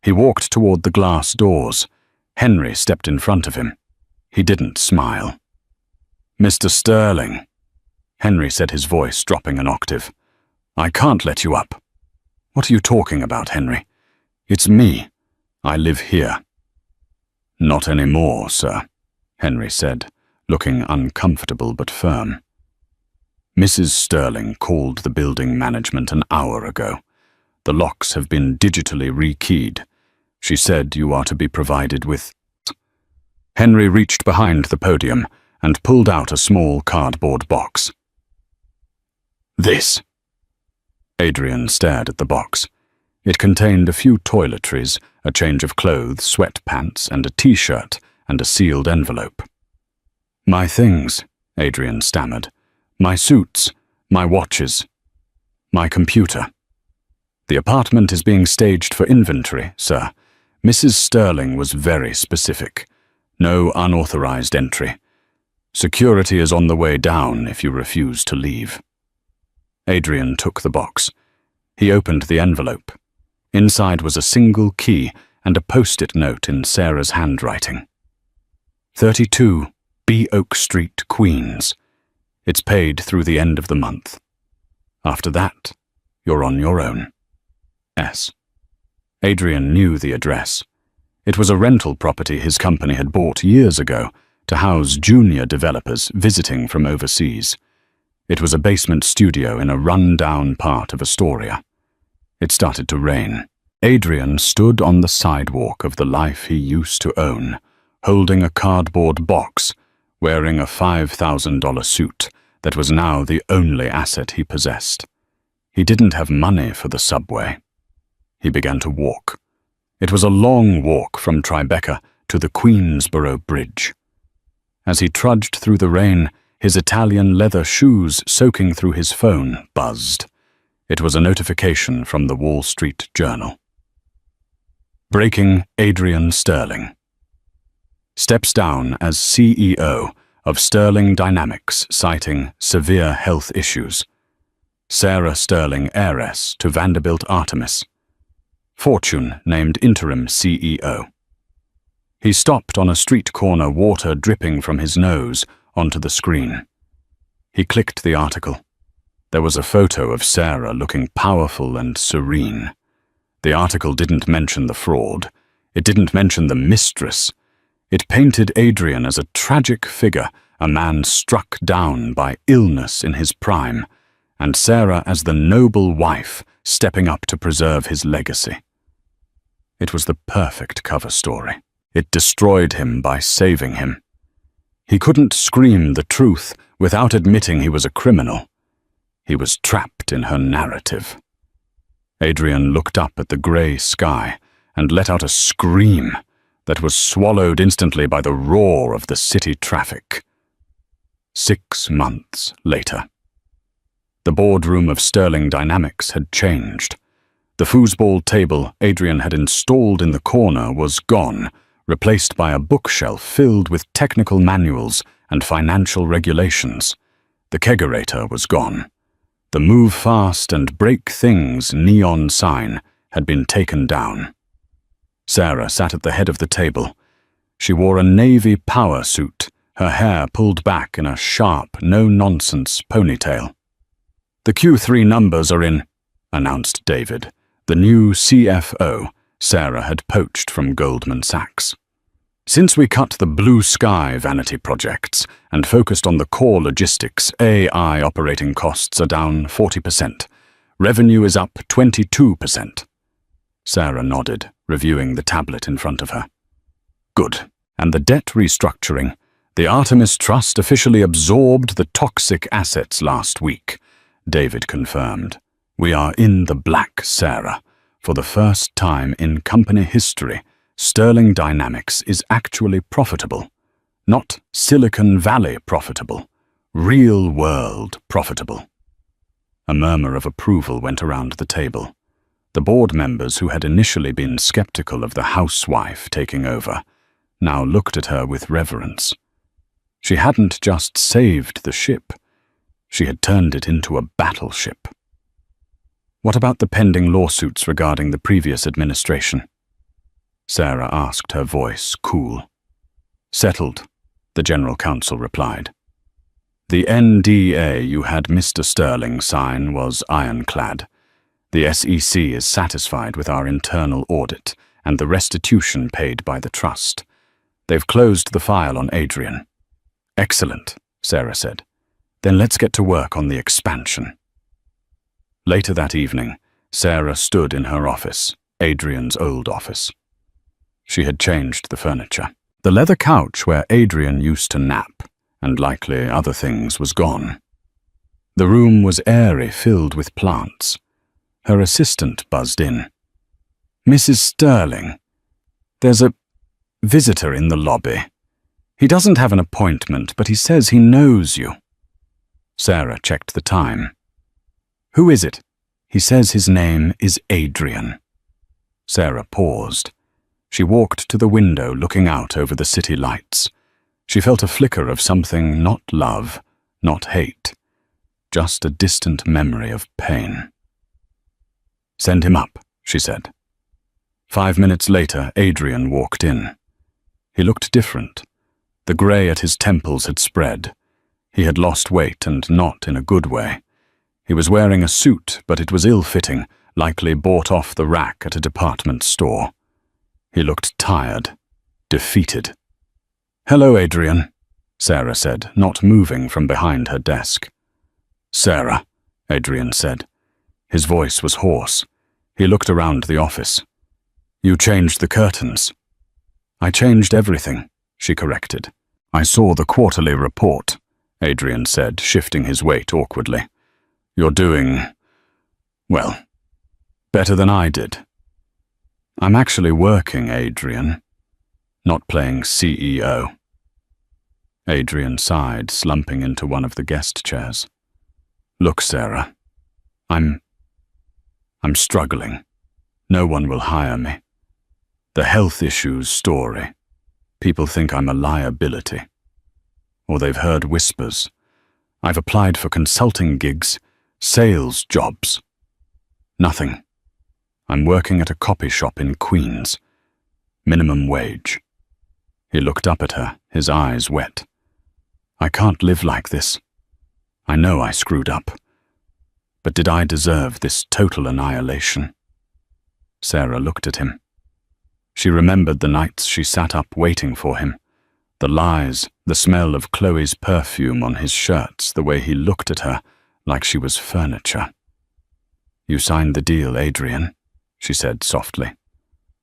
He walked toward the glass doors. Henry stepped in front of him. He didn't smile. "Mr. Sterling," Henry said, his voice dropping an octave. "I can't let you up." "What are you talking about, Henry?" "It's me. I live here." "Not anymore, sir," Henry said, looking uncomfortable but firm. "Mrs. Sterling called the building management an hour ago. The locks have been digitally rekeyed. She said you are to be provided with—" Henry reached behind the podium and pulled out a small cardboard box. "This." Adrian stared at the box. It contained a few toiletries, a change of clothes, sweatpants, and a t-shirt, and a sealed envelope. "My things," Adrian stammered. "My suits, my watches, my computer. The apartment is being staged for inventory, sir. Mrs. Sterling was very specific. No unauthorized entry. Security is on the way down if you refuse to leave." Adrian took the box. He opened the envelope. Inside was a single key and a post-it note in Sarah's handwriting. 32 B Oak Street, Queens. It's paid through the end of the month. After that, you're on your own. S. Adrian knew the address. It was a rental property his company had bought years ago to house junior developers visiting from overseas. It was a basement studio in a run-down part of Astoria. It started to rain. Adrian stood on the sidewalk of the life he used to own, holding a cardboard box, wearing a $5,000 suit that was now the only asset he possessed. He didn't have money for the subway. He began to walk. It was a long walk from Tribeca to the Queensboro Bridge. As he trudged through the rain, his Italian leather shoes soaking through his phone buzzed. It was a notification from the Wall Street Journal. Breaking Adrian Sterling. Steps down as CEO of Sterling Dynamics, citing severe health issues. Sarah Sterling, heiress to Vanderbilt Artemis. Fortune named interim CEO. He stopped on a street corner, water dripping from his nose onto the screen. He clicked the article. There was a photo of Sarah looking powerful and serene. The article didn't mention the fraud. It didn't mention the mistress. It painted Adrian as a tragic figure, a man struck down by illness in his prime, and Sarah as the noble wife stepping up to preserve his legacy. It was the perfect cover story. It destroyed him by saving him. He couldn't scream the truth without admitting he was a criminal. He was trapped in her narrative. Adrian looked up at the grey sky and let out a scream that was swallowed instantly by the roar of the city traffic. 6 months later. The boardroom of Sterling Dynamics had changed. The foosball table Adrian had installed in the corner was gone, replaced by a bookshelf filled with technical manuals and financial regulations. The kegerator was gone. The Move Fast and Break Things neon sign had been taken down. Sarah sat at the head of the table. She wore a navy power suit, her hair pulled back in a sharp, no-nonsense ponytail. "The Q3 numbers are in," announced David, the new CFO Sarah had poached from Goldman Sachs. Since we cut the blue sky vanity projects and focused on the core logistics, AI operating costs are down 40%. Revenue is up 22%. Sarah nodded, reviewing the tablet in front of her. Good. And the debt restructuring. The Artemis Trust officially absorbed the toxic assets last week, David confirmed. We are in the black, Sarah. For the first time in company history, Sterling Dynamics is actually profitable. Not Silicon Valley profitable. Real-world profitable. A murmur of approval went around the table. The board members who had initially been skeptical of the housewife taking over now looked at her with reverence. She hadn't just saved the ship. She had turned it into a battleship. What about the pending lawsuits regarding the previous administration? Sarah asked, her voice cool. Settled, the general counsel replied. The NDA you had Mr. Sterling sign was ironclad. The SEC is satisfied with our internal audit and the restitution paid by the trust. They've closed the file on Adrian. Excellent, Sarah said. Then let's get to work on the expansion. Later that evening, Sarah stood in her office, Adrian's old office. She had changed the furniture. The leather couch where Adrian used to nap, and likely other things, was gone. The room was airy, filled with plants. Her assistant buzzed in. Mrs. Sterling, there's a visitor in the lobby. He doesn't have an appointment, but he says he knows you. Sarah checked the time. Who is it? He says his name is Adrian. Sarah paused. She walked to the window, looking out over the city lights. She felt a flicker of something not love, not hate, just a distant memory of pain. Send him up, she said. 5 minutes later, Adrian walked in. He looked different. The grey at his temples had spread. He had lost weight, and not in a good way. He was wearing a suit, but it was ill-fitting, likely bought off the rack at a department store. He looked tired, defeated. Hello, Adrian, Sarah said, not moving from behind her desk. Sarah, Adrian said. His voice was hoarse. He looked around the office. You changed the curtains. I changed everything, she corrected. I saw the quarterly report, Adrian said, shifting his weight awkwardly. You're doing, well, better than I did. I'm actually working, Adrian, not playing CEO. Adrian sighed, slumping into one of the guest chairs. Look, Sarah, I'm struggling. No one will hire me. The health issues story. People think I'm a liability. Or they've heard whispers. I've applied for consulting gigs, sales jobs. Nothing. I'm working at a copy shop in Queens. Minimum wage. He looked up at her, his eyes wet. I can't live like this. I know I screwed up. But did I deserve this total annihilation? Sarah looked at him. She remembered the nights she sat up waiting for him, the lies, the smell of Chloe's perfume on his shirts, the way he looked at her like she was furniture. You signed the deal, Adrian, she said softly.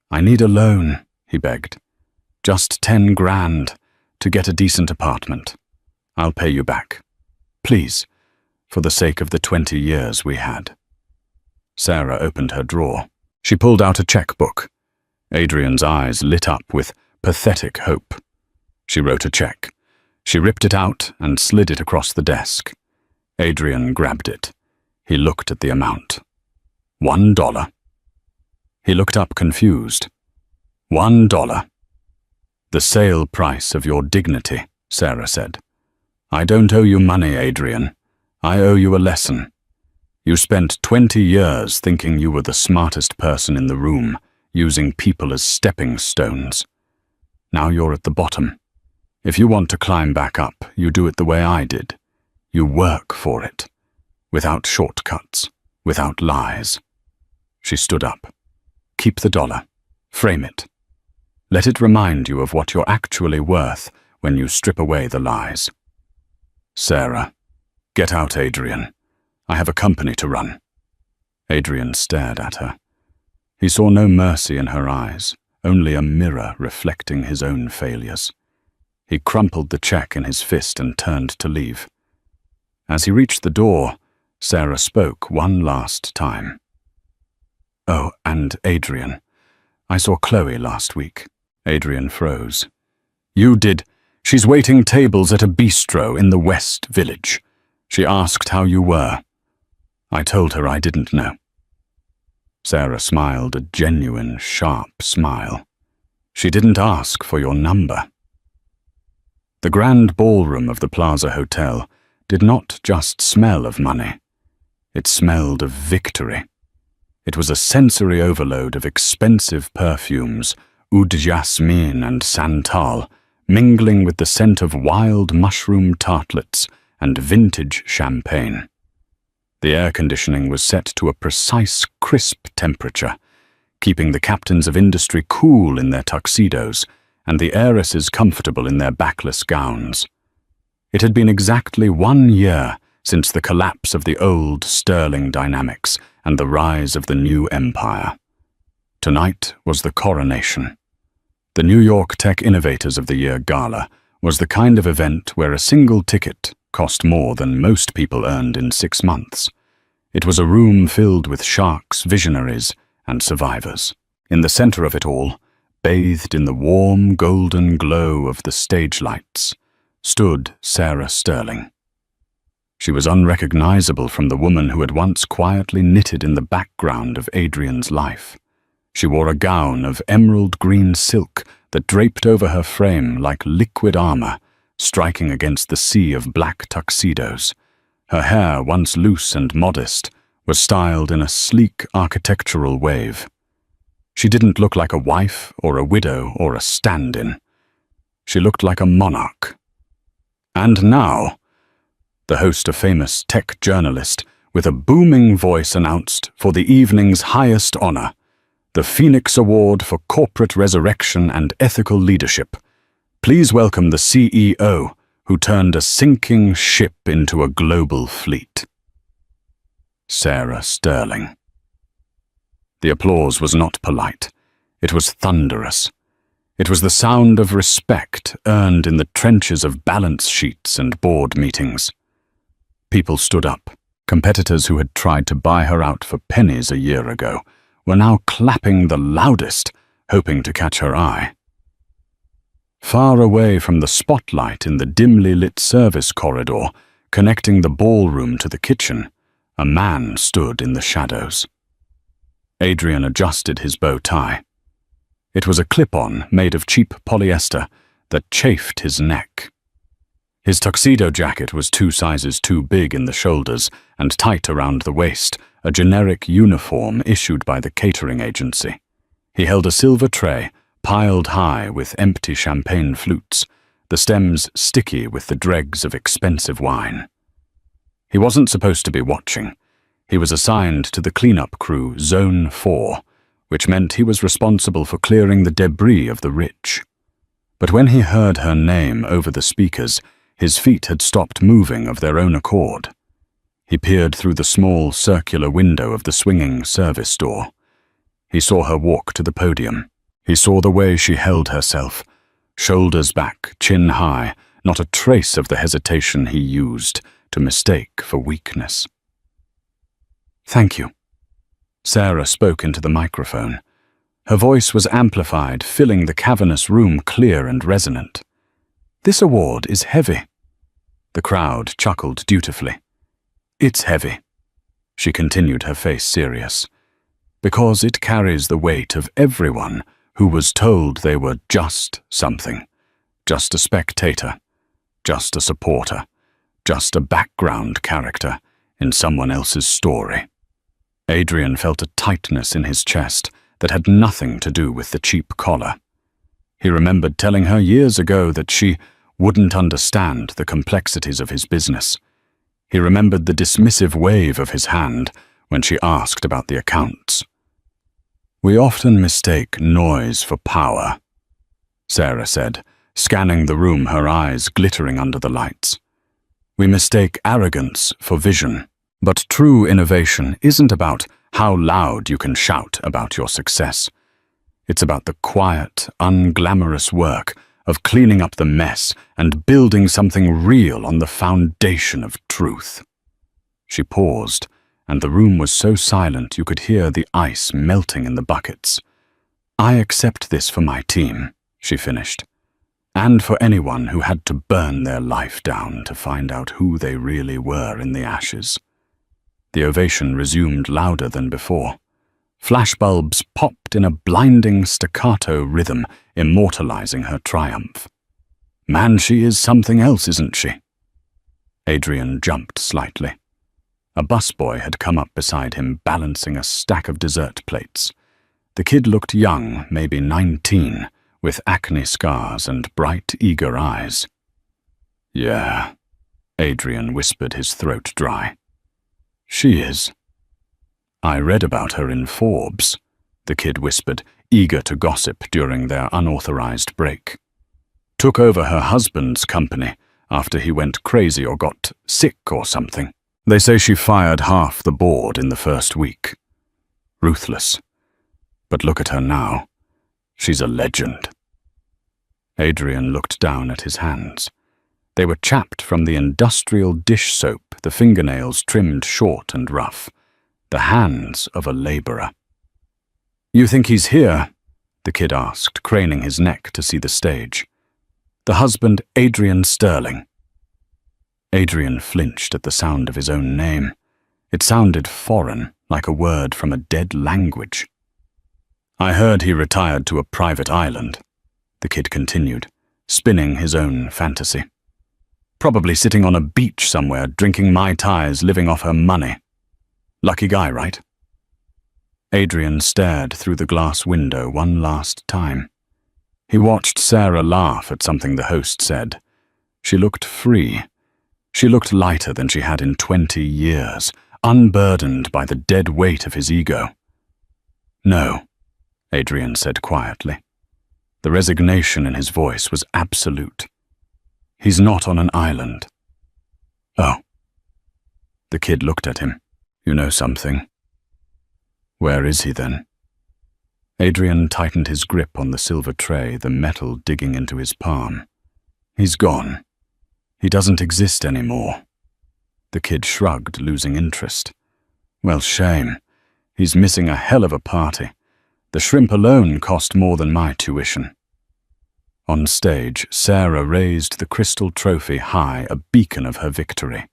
I need a loan, he begged. Just 10 grand to get a decent apartment. I'll pay you back. Please, for the sake of the 20 years we had. Sarah opened her drawer. She pulled out a checkbook. Adrian's eyes lit up with pathetic hope. She wrote a check. She ripped it out and slid it across the desk. Adrian grabbed it. He looked at the amount. $1. He looked up confused. $1. The sale price of your dignity, Sarah said. I don't owe you money, Adrian. I owe you a lesson. You spent 20 years thinking you were the smartest person in the room, using people as stepping stones. Now you're at the bottom. If you want to climb back up, you do it the way I did. You work for it. Without shortcuts. Without lies. She stood up. Keep the dollar. Frame it. Let it remind you of what you're actually worth when you strip away the lies. Sarah. Get out, Adrian. I have a company to run. Adrian stared at her. He saw no mercy in her eyes, only a mirror reflecting his own failures. He crumpled the check in his fist and turned to leave. As he reached the door, Sarah spoke one last time. Oh, and Adrian. I saw Chloe last week. Adrian froze. You did. She's waiting tables at a bistro in the West Village. She asked how you were. I told her I didn't know. Sarah smiled a genuine, sharp smile. She didn't ask for your number. The grand ballroom of the Plaza Hotel did not just smell of money. It smelled of victory. It was a sensory overload of expensive perfumes, oud jasmine and santal, mingling with the scent of wild mushroom tartlets and vintage champagne. The air conditioning was set to a precise, crisp temperature, keeping the captains of industry cool in their tuxedos and the heiresses comfortable in their backless gowns. It had been exactly 1 year since the collapse of the old sterling dynamics and the rise of the new empire. Tonight was the coronation. The New York Tech Innovators of the Year Gala was the kind of event where a single ticket cost more than most people earned in 6 months. It was a room filled with sharks, visionaries, and survivors. In the center of it all, bathed in the warm, golden glow of the stage lights, stood Sarah Sterling. She was unrecognizable from the woman who had once quietly knitted in the background of Adrian's life. She wore a gown of emerald green silk that draped over her frame like liquid armor, striking against the sea of black tuxedos. Her hair, once loose and modest, was styled in a sleek architectural wave. She didn't look like a wife or a widow or a stand-in. She looked like a monarch. And now, the host, a famous tech journalist, with a booming voice announced for the evening's highest honor, the Phoenix Award for Corporate Resurrection and Ethical Leadership. Please welcome the CEO, who turned a sinking ship into a global fleet. Sarah Sterling. The applause was not polite. It was thunderous. It was the sound of respect earned in the trenches of balance sheets and board meetings. People stood up. Competitors who had tried to buy her out for pennies a year ago were now clapping the loudest, hoping to catch her eye. Far away from the spotlight in the dimly lit service corridor, connecting the ballroom to the kitchen, a man stood in the shadows. Adrian adjusted his bow tie. It was a clip-on made of cheap polyester that chafed his neck. His tuxedo jacket was 2 sizes too big in the shoulders and tight around the waist, a generic uniform issued by the catering agency. He held a silver tray, piled high with empty champagne flutes, the stems sticky with the dregs of expensive wine. He wasn't supposed to be watching. He was assigned to the cleanup crew, Zone 4, which meant he was responsible for clearing the debris of the rich. But when he heard her name over the speakers, his feet had stopped moving of their own accord. He peered through the small circular window of the swinging service door. He saw her walk to the podium. He saw the way she held herself, shoulders back, chin high, not a trace of the hesitation he used to mistake for weakness. Thank you. Sarah spoke into the microphone. Her voice was amplified, filling the cavernous room clear and resonant. This award is heavy. The crowd chuckled dutifully. It's heavy, she continued, her face serious, because it carries the weight of everyone who was told they were just something, just a spectator, just a supporter, just a background character in someone else's story. Adrian felt a tightness in his chest that had nothing to do with the cheap collar. He remembered telling her years ago that she wouldn't understand the complexities of his business. He remembered the dismissive wave of his hand when she asked about the accounts. We often mistake noise for power, Sarah said, scanning the room, her eyes glittering under the lights. We mistake arrogance for vision, but true innovation isn't about how loud you can shout about your success. It's about the quiet, unglamorous work of cleaning up the mess and building something real on the foundation of truth. She paused, and the room was so silent you could hear the ice melting in the buckets. I accept this for my team, she finished, and for anyone who had to burn their life down to find out who they really were in the ashes. The ovation resumed louder than before. Flashbulbs popped in a blinding staccato rhythm, immortalizing her triumph. Man, she is something else, isn't she? Adrian jumped slightly. A busboy had come up beside him, balancing a stack of dessert plates. The kid looked young, maybe 19, with acne scars and bright, eager eyes. Yeah, Adrian whispered, his throat dry. She is. I read about her in Forbes, the kid whispered, eager to gossip during their unauthorized break. Took over her husband's company after he went crazy or got sick or something. They say she fired half the board in the first week. Ruthless. But look at her now. She's a legend. Adrian looked down at his hands. They were chapped from the industrial dish soap, the fingernails trimmed short and rough. The hands of a laborer. You think he's here? The kid asked, craning his neck to see the stage. The husband, Adrian Sterling. Adrian flinched at the sound of his own name. It sounded foreign, like a word from a dead language. I heard he retired to a private island, the kid continued, spinning his own fantasy. Probably sitting on a beach somewhere, drinking Mai Tais, living off her money. Lucky guy, right? Adrian stared through the glass window one last time. He watched Sarah laugh at something the host said. She looked free. She looked lighter than she had in 20 years, unburdened by the dead weight of his ego. No, Adrian said quietly. The resignation in his voice was absolute. He's not on an island. Oh. The kid looked at him. You know something. Where is he then? Adrian tightened his grip on the silver tray, the metal digging into his palm. He's gone. He doesn't exist anymore. The kid shrugged, losing interest. Well, shame. He's missing a hell of a party. The shrimp alone cost more than my tuition. On stage, Sarah raised the crystal trophy high, a beacon of her victory.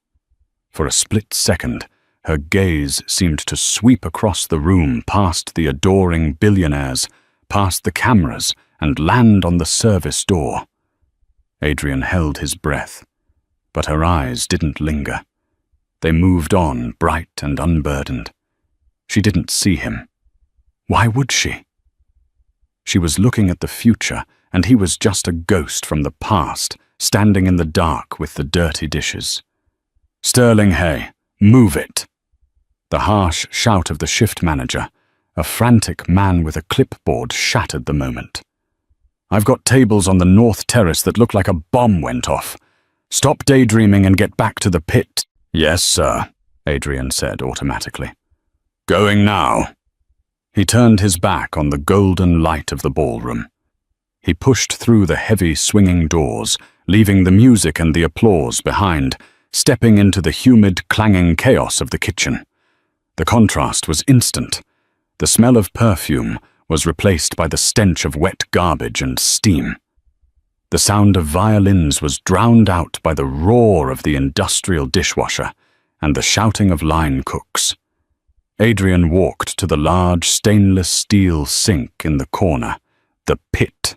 For a split second, her gaze seemed to sweep across the room, past the adoring billionaires, past the cameras, and land on the service door. Adrian held his breath, but her eyes didn't linger. They moved on, bright and unburdened. She didn't see him. Why would she? She was looking at the future, and he was just a ghost from the past, standing in the dark with the dirty dishes. Sterling Hay, move it! The harsh shout of the shift manager, a frantic man with a clipboard, shattered the moment. I've got tables on the north terrace that look like a bomb went off. Stop daydreaming and get back to the pit. Yes, sir, Adrian said automatically. Going now. He turned his back on the golden light of the ballroom. He pushed through the heavy swinging doors, leaving the music and the applause behind, stepping into the humid, clanging chaos of the kitchen. The contrast was instant. The smell of perfume was replaced by the stench of wet garbage and steam. The sound of violins was drowned out by the roar of the industrial dishwasher and the shouting of line cooks. Adrian walked to the large stainless steel sink in the corner, the pit.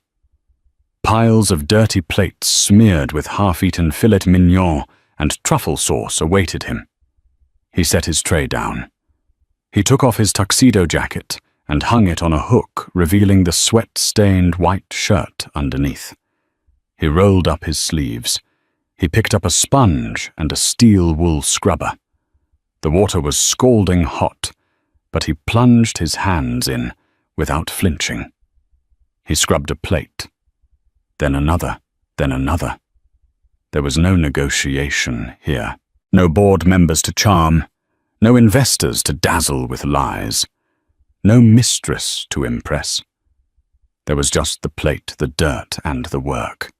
Piles of dirty plates smeared with half-eaten filet mignon and truffle sauce awaited him. He set his tray down. He took off his tuxedo jacket and hung it on a hook, revealing the sweat-stained white shirt underneath. He rolled up his sleeves. He picked up a sponge and a steel wool scrubber. The water was scalding hot, but he plunged his hands in without flinching. He scrubbed a plate. then another, then another. There was no negotiation here. No board members to charm, no investors to dazzle with lies, no mistress to impress. There was just the plate, the dirt, and the work.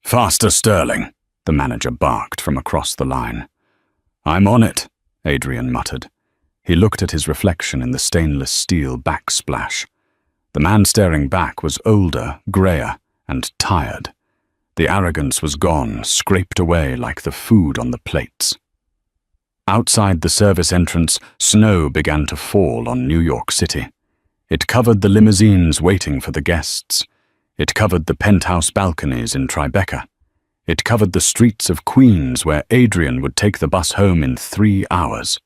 "Faster, Sterling," the manager barked from across the line. "I'm on it," Adrian muttered. He looked at his reflection in the stainless steel backsplash. The man staring back was older, greyer, and tired. The arrogance was gone, scraped away like the food on the plates. Outside the service entrance, snow began to fall on New York City. It covered the limousines waiting for the guests. It covered the penthouse balconies in Tribeca. It covered the streets of Queens, where Adrian would take the bus home in 3 hours.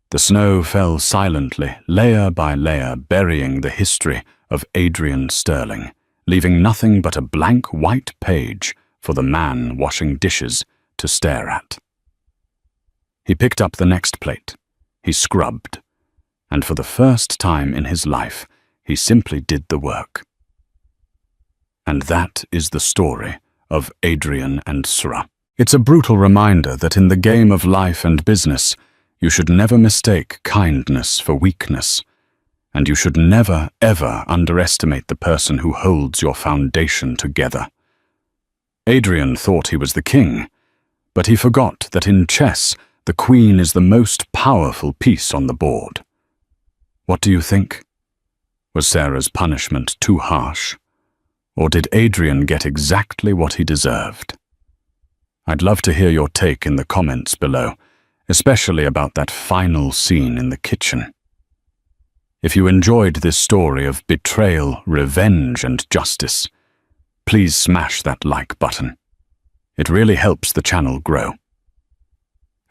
The snow fell silently, layer by layer, burying the history of Adrian Sterling, leaving nothing but a blank white page for the man washing dishes to stare at. He picked up the next plate. He scrubbed. And for the first time in his life, he simply did the work. And that is the story of Adrian and Sra. It's a brutal reminder that in the game of life and business, you should never mistake kindness for weakness, and you should never, ever underestimate the person who holds your foundation together. Adrian thought he was the king, but he forgot that in chess, the queen is the most powerful piece on the board. What do you think? Was Sarah's punishment too harsh? Or did Adrian get exactly what he deserved? I'd love to hear your take in the comments below, especially about that final scene in the kitchen. If you enjoyed this story of betrayal, revenge, and justice, please smash that like button. It really helps the channel grow.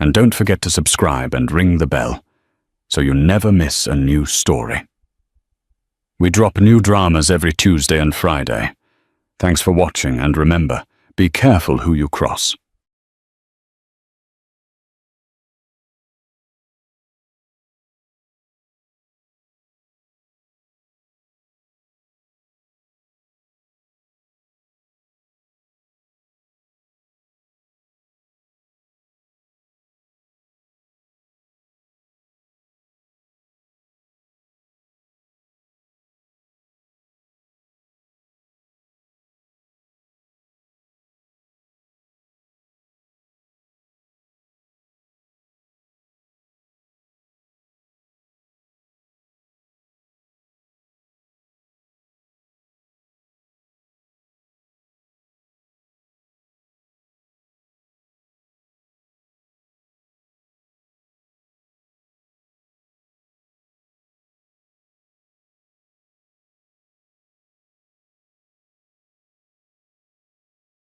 And don't forget to subscribe and ring the bell, so you never miss a new story. We drop new dramas every Tuesday and Friday. Thanks for watching, and remember, be careful who you cross.